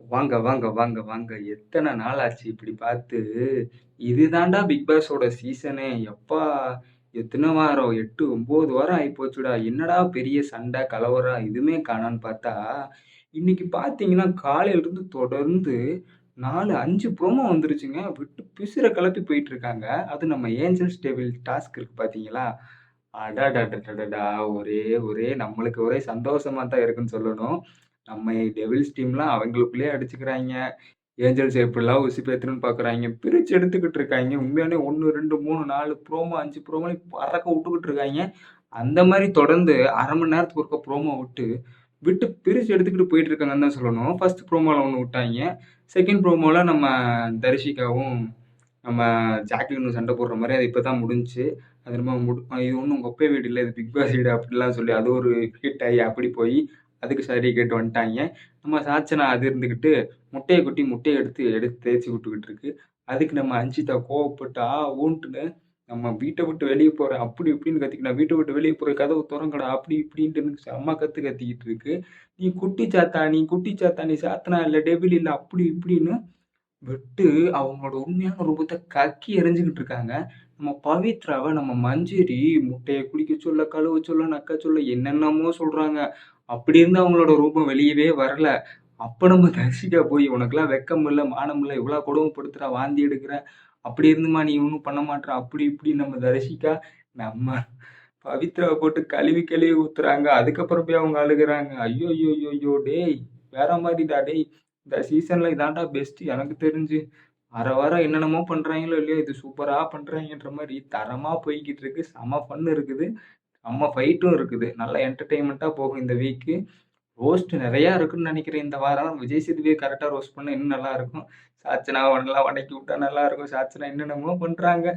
வாங்க, வாங்க, வாங்க, வாங்க. எத்தன நாள் ஆச்சு இப்படி பார்த்து. இதுதான்டா பிக் பாஸோட சீசனே. எப்பா! எத்தன வாரம்? 8, 9 வாரம் ஆயிப்போச்சுடா. என்னடா பெரிய சண்டை, கலவரம் எதுவுமே காணோன்னு பார்த்தா, இன்னைக்கு பார்த்தீங்கன்னா, காலையிலருந்து தொடர்ந்து 4, 5 ப்ரோமோ வந்துருச்சுங்க. விட்டு பிசுற கெளப்பி போயிட்டுருக்காங்க. அதுவும் நம்ம ஏஞ்சல்ஸ் டெவில் டாஸ்க் இருக்கு பார்த்தீங்களா? அடடடடடா! ஒரே ஒரே நம்மளுக்கு ஒரே சந்தோஷமா தான் இருக்குன்னு சொல்லணும். நம்ம டெவில்ஸ் டீம்லாம் அவங்களுக்குள்ளேயே அடிச்சுக்கிறாய்ங்க. ஏஞ்சல்ஸ் எப்படிலாம் உசுப்பேத்தணும்னு பார்க்குறாய்ங்க. பிரிச்சு எடுத்துக்கிட்டு இருக்காய்ங்க. உண்மையாலே 1, 2, 3, 4 ப்ரோமோ, 5 ப்ரோமோன்னு பறக்க வுட்டுக்கிட்டு இருக்காய்ங்க. அந்த மாரி தொடர்ந்து 1/2 மணி நேரத்துக்கு ஒருக்கா ப்ரோமோ விட்டு பிரிச்சு எடுத்துக்கிட்டு போயிட்டு இருக்காங்கன்னு தான் சொல்லணும். ஃபர்ஸ்ட் ப்ரோமோல ஒண்ணு வுட்டாய்ங்க. செகண்ட் ப்ரோமோல நம்ம தர்ஷிகாவும், நம்ம ஜாக்லினும் சண்டை போடுற மாரி அது இப்ப தான் முடிஞ்சுச்சு. அது என்னமோ இது ஒண்ணும் உங்க அப்பா வீடு இல்ல. இது பிக் பாஸ் வீடு அப்படிலாம் சொல்லி அது ஒரு ஹிட் ஆயி அப்படி போயி, அதுக்கு சாரி கேட்டு வந்துட்டாய்ங்க. நம்ம சாச்சனா அது இருந்துகிட்டு முட்டைய கொட்டி முட்டைய எடுத்து எடுத்து தேய்ச்சு விட்டுக்கிட்டு இருக்கு. அதுக்கு நம்ம அஞ்சிதா கோவப்பட்டு ஊன்ட்டுன்னு நம்ம வீட்ட விட்டு வெளிய போறேன் அப்படி இப்படின்னு கத்திக்கிட்டு நான் வீட்ட விட்டு வெளிய போறேன் கதவு தொறங்கடா அப்படி இப்படின்ட்டு எனக்கு செம்ம கத்திக்கிட்டு இருக்கு. நீ குட்டி சாத்தா நீ சாத்தனா இல்ல டெவில் இல்ல அப்படி இப்படின்னு விட்டு அவங்களோட உண்மையான ரூபத்த கக்கி எறிஞ்சுகிட்டு இருக்காங்க. நம்ம பவித்ராவ நம்ம மஞ்சரி முட்டைய குடிக்க சொல்ல, கழுவ சொல்ல, நக்க சொல்ல என்னென்னமோ சொல்றாங்க. அப்படி இருந்து அவங்களோட ரூபம் வெளியவே வரல. அப்ப நம்ம தர்ஷிகா போய் "உனக்கெல்லாம் வெட்கம் இல்ல, மானம் இல்ல, இவ்ளோ கொடுமைப்படுத்துற, வாந்தி எடுக்குற, அப்படி இருந்துமா நீ ஒண்ணும் பண்ண மாட்ற" அப்படி இப்படின்னு நம்ம தர்ஷிகா, நம்ம பவித்ராவ போட்டு கழுவி கழுவி ஊத்துறாங்க. அதுக்கப்புறம் போய் அவங்க அழுகுறாங்க. ஐய்யய்யய்யோ! டேய்! வேற மாரிடா டேய்! இந்த சீசன்ல இதான்டா பெஸ்ட் எனக்கு தெரிஞ்சு. வார வாரம் என்னென்னமோ பண்றாய்ங்களோ இல்லையோ, இது சூப்பரா பண்றாய்ங்கன்ற மாரி தரமா போய்க்கிட்டு இருக்கு. செம ஃபன் இருக்குது. செம்ம ஃபைட்டும் இருக்குது. நல்லா என்டர்டெயின்மென்ட்டா போகும் இந்த வீக்கு. ரோஸ்ட் நெறையா இருக்குன்னு நெனைக்கிறேன் இந்த வாரம். விஜய் சேதுபதிய கரெக்ட்டா ரோஸ்ட் பண்ணா இன்னும் நல்லாருக்கும். சாச்சனாவ நல்லா வதக்கி விட்டா நல்லாருக்கும். சாச்சனா என்னென்னமோ பண்றாங்க.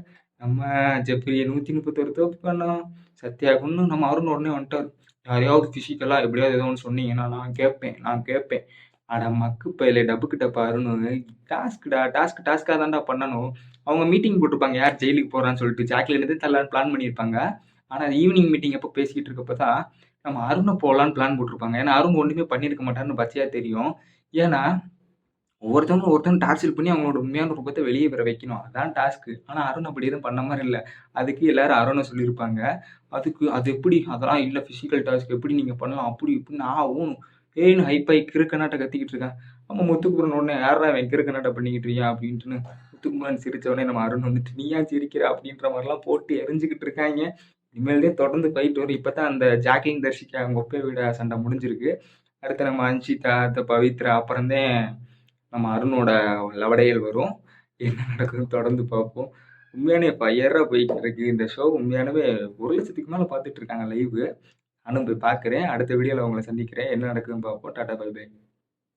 நம்ம ஜெப்ரிய 131 தோப்பு பண்ணோம். சத்யாகுன்னு நம்ம அருண் உடனே வந்துட்டாரு. யாரையாவது பிசிக்கலா எப்படியாவது ஏதோ ஒண்ணு சொன்னீங்கன்னா நான் கேட்பேன். அட மக்கு பயலே டபுக்கு டப்பா அருணு. டாஸ்க்கா தான்டா பண்ணணும். அவங்க மீட்டிங் போட்டிருப்பாங்க. யார் ஜெயிலுக்கு போறான்னு சொல்லிட்டு. ஜாக்லின் எது தரலான்னு பிளான் பண்ணியிருப்பாங்க. ஆனா ஈவினிங் மீட்டிங் அப்போ பேசிக்கிட்டு இருக்கப்ப தான் நம்ம அருண போலான்னு பிளான் போட்டிருப்பாங்க. ஏன்னா, அருண் ஒண்ணுமே பண்ணியிருக்க மாட்டாருன்னு பச்சையா தெரியும். ஏன்னா, ஒவ்வொருத்தவங்க டார்ச்சர் பண்ணி அவங்களோட உண்மையான ரூபத்த வெளிய வர வைக்கணும். அதான் டாஸ்க்கு. ஆனா, அருண் அப்படி எதுவும் பண்ண மாரி இல்ல. அதுக்கு எல்லாரும் அருண சொல்லியிருப்பாங்க. அது எப்படி? அதெல்லாம் இல்ல பிசிக்கல் டாஸ்க் எப்படி நீங்க பண்ணலாம்? அப்படி இப்படின்னு ஊன்னு ஏய்ன்னு ஹைப்பாயி கிறுக்கனாட்டம் கத்திக்கிட்டு இருக்கான். நம்ம முத்துக்குமரன் உடனே யார்றா இவன் கிறுக்கனாட்டம் பண்ணிக்கிட்டு இருக்கான்? அப்படின்ட்டுன்னு முத்துக்குமரன் சிரிச்ச உடனே நம்ம அருண் வந்துட்டு, "நீ ஏன் சிரிக்கிற?" அப்படின்ற மாரிலாம் போட்டு எறிஞ்சுகிட்டு இருக்காய்ங்க. இனிமேல்தான் தொடர்ந்து ஃபைட் வரும். இப்பதான் அந்த ஜாக்லின் தர்ஷிகா அவங்க ஒப்பை விட சண்டை முடிஞ்சிருக்கு. அடுத்து நம்ம அன்ஷிதா, அடுத்து பவித்ரா, அப்புறம்தான் நம்ம அருணோட லவடையல் வரும். என்ன நடக்குதுன்னு தொடர்ந்து பார்ப்போம். உண்மையானே ஃபயரா போய்க்கிட்டு இருக்கு. இந்த ஷோ உண்மையானவே 1,00,000க்கு மேல பார்த்துட்டு இருக்காங்க லைவு. நானும் போய் பார்க்குறேன். அடுத்த வீடியோல உங்கள சந்திக்கிறேன். என்ன நடக்குதுன்னு பார்ப்போம். டாடா பை பை.